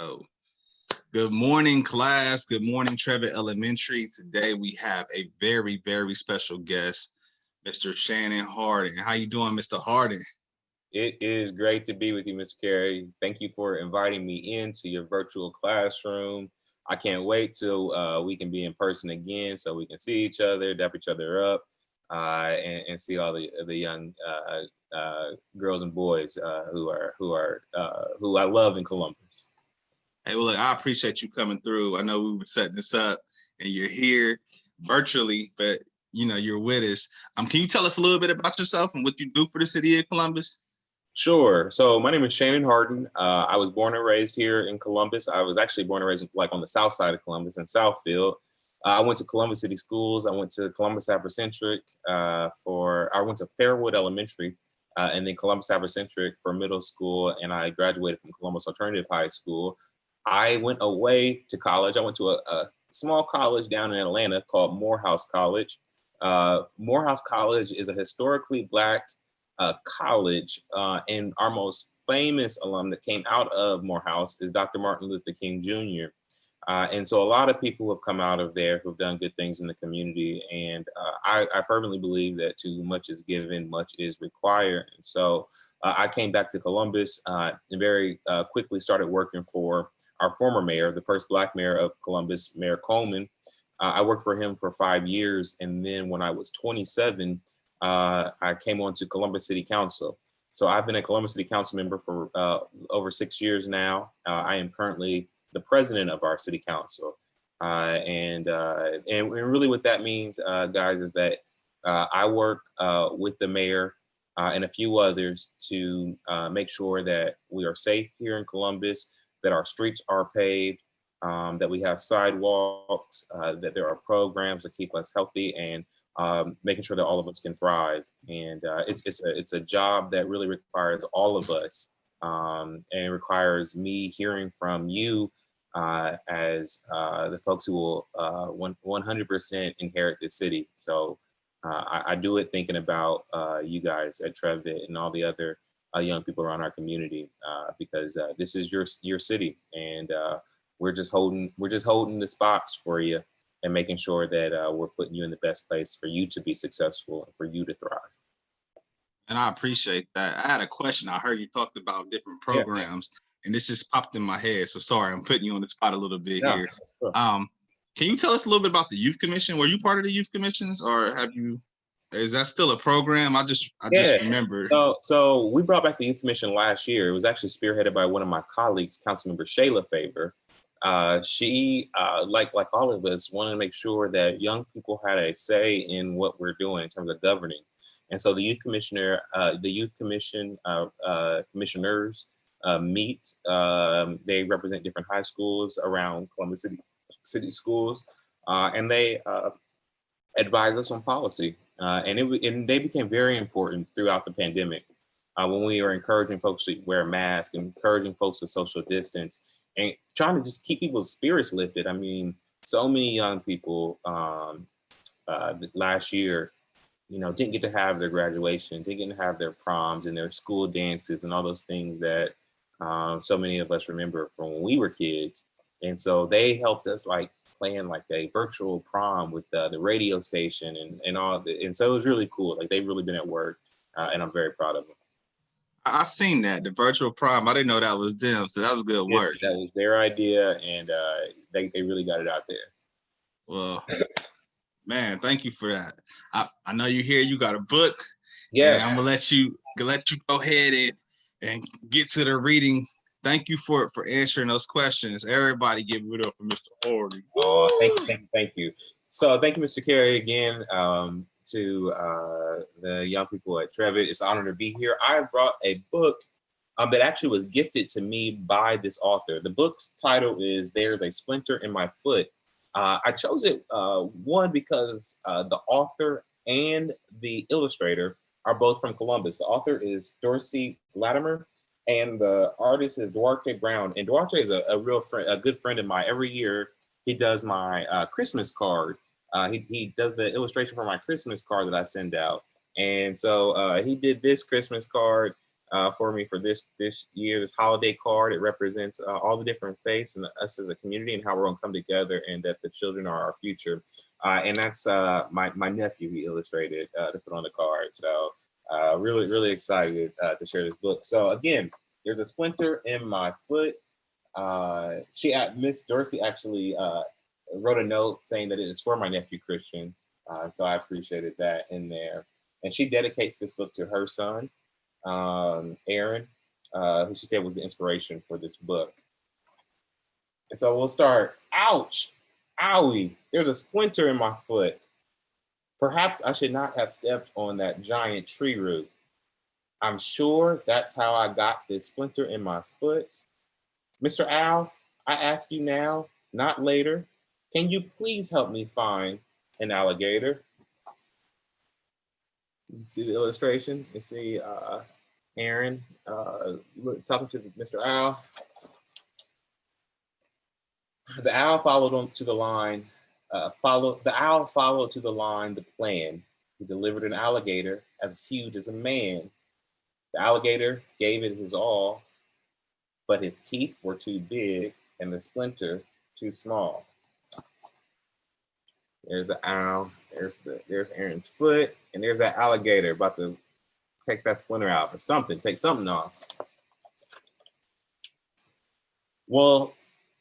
Oh, good morning, class. Good morning, Trevor Elementary. Today we have a very, very special guest, Mr. Shannon Hardin. How you doing, Mr. Hardin? It is great to be with you, Mr. Carey. Thank you for inviting me into your virtual classroom. I can't wait till we can be in person again so we can see each other, dap each other up, and see all the young girls and boys who I love in Columbus. Hey, well, look, I appreciate you coming through. I know we were setting this up and you're here virtually, but you're with us. Can you tell us a little bit about yourself and what you do for the city of Columbus? Sure. So my name is Shannon Hardin. I was born and raised here in Columbus. I was actually born and raised like on the south side of Columbus in Southfield. I went to Columbus City Schools. I went to Columbus Afrocentric I went to Fairwood Elementary and then Columbus Afrocentric for middle school. And I graduated from Columbus Alternative High School. I went away to college. I went to a small college down in Atlanta called Morehouse College. Morehouse College is a historically Black college, and our most famous alum that came out of Morehouse is Dr. Martin Luther King Jr. And so a lot of people have come out of there who've done good things in the community. And I fervently believe that too much is given, much is required. And so I came back to Columbus and very quickly started working for our former mayor, the first Black mayor of Columbus, Mayor Coleman. I worked for him for 5 years. And then when I was 27, I came on to Columbus City Council. So I've been a Columbus City Council member for over 6 years now. I am currently the president of our city council. And really what that means, guys, is that I work with the mayor and a few others to make sure that we are safe here in Columbus, that our streets are paved, that we have sidewalks, that there are programs that keep us healthy, and making sure that all of us can thrive. And it's a job that really requires all of us, and requires me hearing from you as the folks who will 100% inherit this city. So I do it thinking about you guys at Trevitt and all the other young people around our community, because this is your city, and we're just holding the spots for you and making sure that we're putting you in the best place for you to be successful and for you to thrive. And I appreciate that. I had a question. I heard you talked about different Yeah. programs, and this just popped in my head. So sorry, I'm putting you on the spot a little bit Yeah, here. sure. Can you tell us a little bit about the Youth Commission? Were you part of the Youth Commissions, or is that still a program? I just remembered. So we brought back the Youth Commission last year. It was actually spearheaded by one of my colleagues, Councilmember Shayla Favor. She, like all of us, wanted to make sure that young people had a say in what we're doing in terms of governing. And so the Youth Commission commissioners meet. They represent different high schools around Columbus City schools, and they advise us on policy. And they became very important throughout the pandemic when we were encouraging folks to wear a mask, and encouraging folks to social distance, and trying to just keep people's spirits lifted. I mean, so many young people last year, didn't get to have their graduation, didn't get to have their proms and their school dances and all those things that so many of us remember from when we were kids. And so they helped us plan a virtual prom with the radio station and all. And so it was really cool. They've really been at work, and I'm very proud of them. I seen that, the virtual prom. I didn't know that was them, so that was good work. That was their idea, and they really got it out there. Well, man, thank you for that. I know you here. You got a book. Yeah, I'm gonna let you go ahead and get to the reading. Thank you for answering those questions. Everybody give it up for Mr. Hardin. Oh, thank you. So thank you, Mr. Carey, again, to the young people at Trevitt. It's an honor to be here. I brought a book that actually was gifted to me by this author. The book's title is There's a Splinter in My Foot. I chose it, one, because the author and the illustrator are both from Columbus. The author is Doreece Lattimer, and the artist is Duarte Brown. And Duarte is a real friend, a good friend of mine. Every year he does my Christmas card. He does the illustration for my Christmas card that I send out. And so he did this Christmas card. for me for this year, this holiday card. It represents all the different faiths and us as a community and how we're gonna come together, and that the children are our future. And that's my nephew he illustrated to put on the card. So really, really excited to share this book. So again, there's a splinter in my foot. Miss Doreece actually wrote a note saying that it is for my nephew Christian. So I appreciated that in there. And she dedicates this book to her son, Aaron, who she said was the inspiration for this book. And so we'll start. Ouch, owie, there's a splinter in my foot. Perhaps I should not have stepped on that giant tree root. I'm sure that's how I got this splinter in my foot. Mr. Owl, I ask you now, not later, can you please help me find an alligator? You see the illustration? You see Aaron talking to Mr. Owl. The owl followed on to the line. The owl followed to the line the plan. He delivered an alligator as huge as a man. The alligator gave it his all, but his teeth were too big and the splinter too small. There's the owl, there's Aaron's foot, and there's that alligator about to take that splinter out or something, take something off. Well,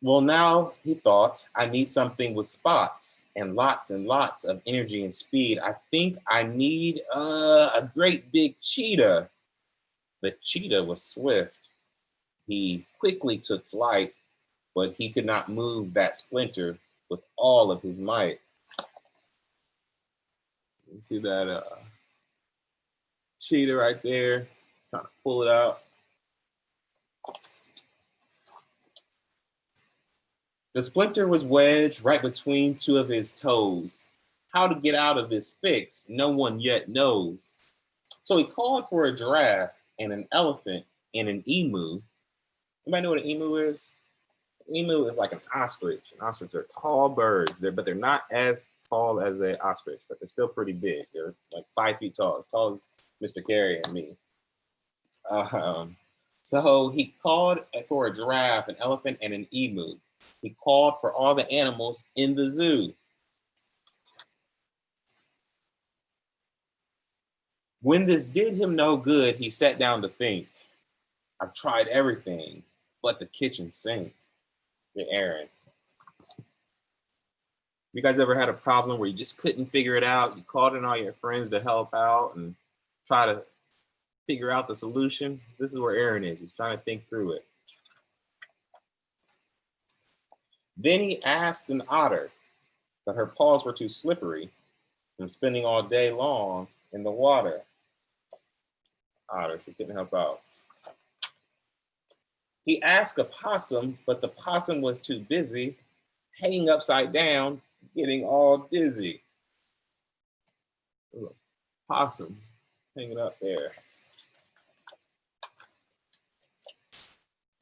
now he thought, I need something with spots and lots of energy and speed. I think I need a great big cheetah. The cheetah was swift. He quickly took flight, but he could not move that splinter with all of his might. You see that cheetah right there, trying to pull it out. The splinter was wedged right between two of his toes. How to get out of this fix, no one yet knows. So he called for a giraffe and an elephant and an emu. Anybody know what an emu is? An emu is like an ostrich. An ostrich are tall birds, but they're not as tall as an ostrich, but they're still pretty big. They're like 5 feet tall, as tall as Mr. Carey and me. So he called for a giraffe, an elephant, and an emu. He called for all the animals in the zoo. When this did him no good, he sat down to think. I've tried everything but the kitchen sink. Aaron. You guys ever had a problem where you just couldn't figure it out? You called in all your friends to help out and try to figure out the solution? This is where Aaron is. He's trying to think through it. Then he asked an otter, but her paws were too slippery from spending all day long in the water. Otter, she couldn't help out. He asked a possum, but the possum was too busy hanging upside down, getting all dizzy. Possum hanging up there.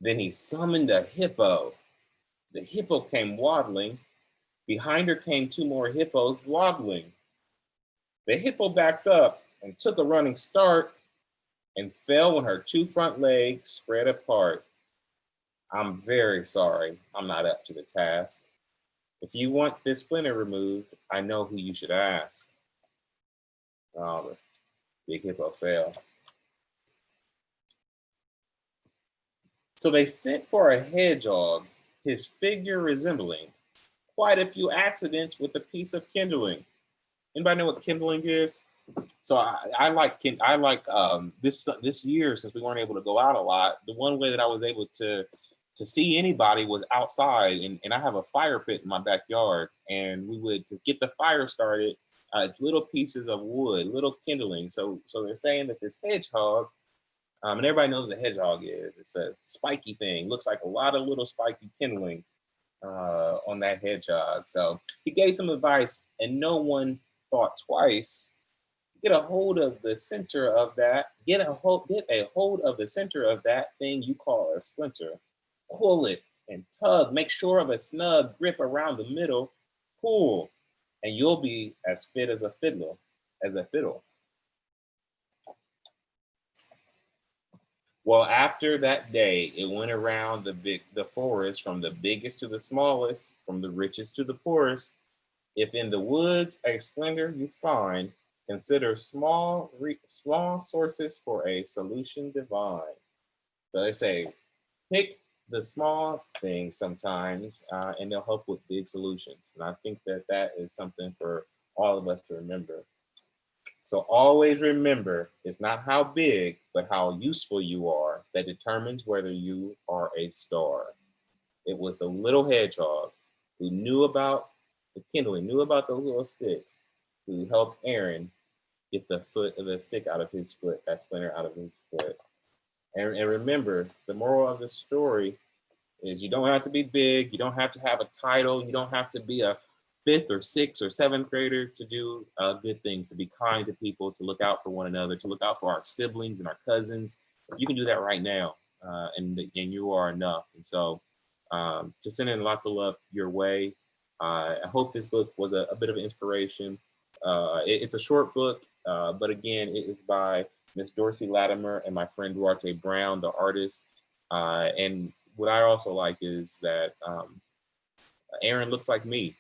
Then he summoned a hippo. The hippo came waddling. Behind her came 2 more hippos waddling. The hippo backed up and took a running start and fell when her 2 front legs spread apart. I'm very sorry, I'm not up to the task. If you want this splinter removed, I know who you should ask. Oh, the big hippo fell. So they sent for a hedgehog, his figure resembling quite a few accidents with a piece of kindling. Anybody know what kindling is? So I like this year, since we weren't able to go out a lot, the one way that I was able to see anybody was outside, and I have a fire pit in my backyard, and we would, to get the fire started, it's little pieces of wood, little kindling. So they're saying that this hedgehog, and everybody knows what a hedgehog is. It's a spiky thing, looks like a lot of little spiky kindling on that hedgehog. So he gave some advice, and no one thought twice. Get a hold of the center of that. Get a hold of the center of that thing you call a splinter. Pull it and tug. Make sure of a snug grip around the middle. Pull, and you'll be as fit as a fiddle. Well, after that day, it went around the forest from the biggest to the smallest, from the richest to the poorest. If in the woods a splendor you find, consider small sources for a solution divine. So they say, pick the small things sometimes, and they'll help with big solutions. And I think that that is something for all of us to remember. So always remember, it's not how big, but how useful you are that determines whether you are a star. It was the little hedgehog who knew about the kindling, knew about those little sticks, who helped Aaron get the stick out of his foot, that splinter out of his foot. And remember, the moral of the story is you don't have to be big, you don't have to have a title, you don't have to be a fifth or sixth or seventh grader to do good things, to be kind to people, to look out for one another, to look out for our siblings and our cousins. You can do that right now, and you are enough. And so, just sending lots of love your way. I hope this book was a bit of an inspiration. It's a short book, but again, it is by Miss Doreece Lattimer and my friend Duarte Brown, the artist. And what I also like is that Aaron looks like me,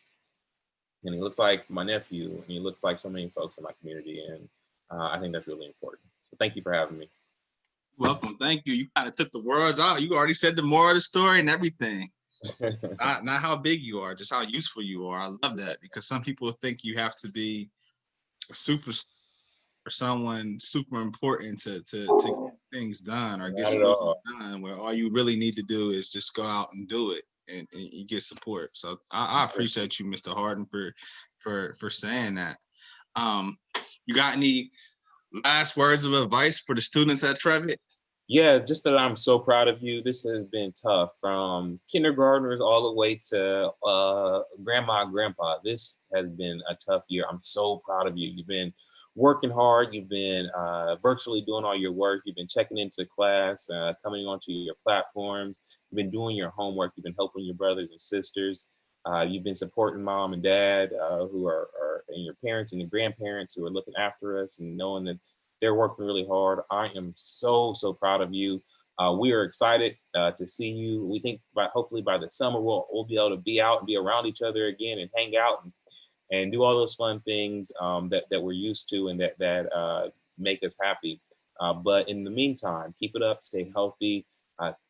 and he looks like my nephew, and he looks like so many folks in my community, and I think that's really important. So thank you for having me. Welcome, thank you. You kind of took the words out. You already said the moral of the story and everything. Not how big you are, just how useful you are. I love that, because some people think you have to be a superstar or someone super important to get things done or get Not at solutions all. done, where all you really need to do is just go out and do it, and you get support. So I appreciate you, Mr. Hardin, for saying that. You got any last words of advice for the students at Trevitt? Yeah, just that I'm so proud of you. This has been tough, from kindergartners all the way to grandma and grandpa. This has been a tough year. I'm so proud of you. You've been working hard. You've been virtually doing all your work. You've been checking into class, coming onto your platforms. You've been doing your homework. You've been helping your brothers and sisters. You've been supporting mom and dad, who are and your parents and your grandparents who are looking after us, and knowing that they're working really hard. I am so proud of you. We are excited to see you. We think hopefully by the summer we'll be able to be out and be around each other again and hang out and do all those fun things that we're used to and that make us happy. But in the meantime, keep it up, stay healthy,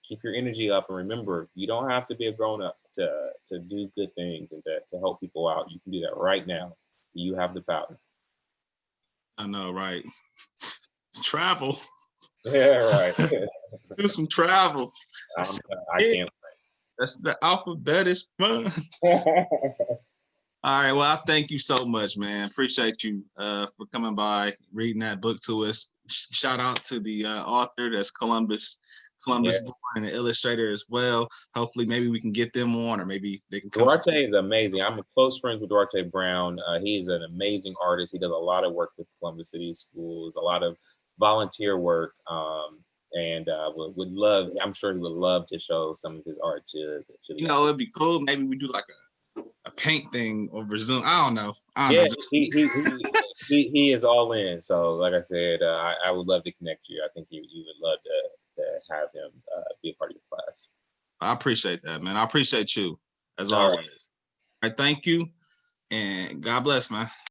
keep your energy up, and remember, you don't have to be a grown up to do good things and to help people out. You can do that right now. You have the power. I know, right? Travel. Yeah, right. Do some travel. I can't. That's the alphabet is fun. All right. Well, I thank you so much, man. Appreciate you for coming by, reading that book to us. Shout out to the author, that's Columbus Born, and the illustrator as well. Hopefully, maybe we can get them on, or maybe they can come. Duarte is amazing. I'm close friends with Duarte Brown. He is an amazing artist. He does a lot of work with Columbus City Schools, a lot of volunteer work, and would love. I'm sure he would love to show some of his art to you know, it'd be cool. Maybe we do like a paint thing over Zoom. I don't know. He is all in. So, like I said, I would love to connect you. I think you would love to have him be a part of your class. I appreciate that, man. I appreciate you as All always. right. All right, thank you, and God bless, man.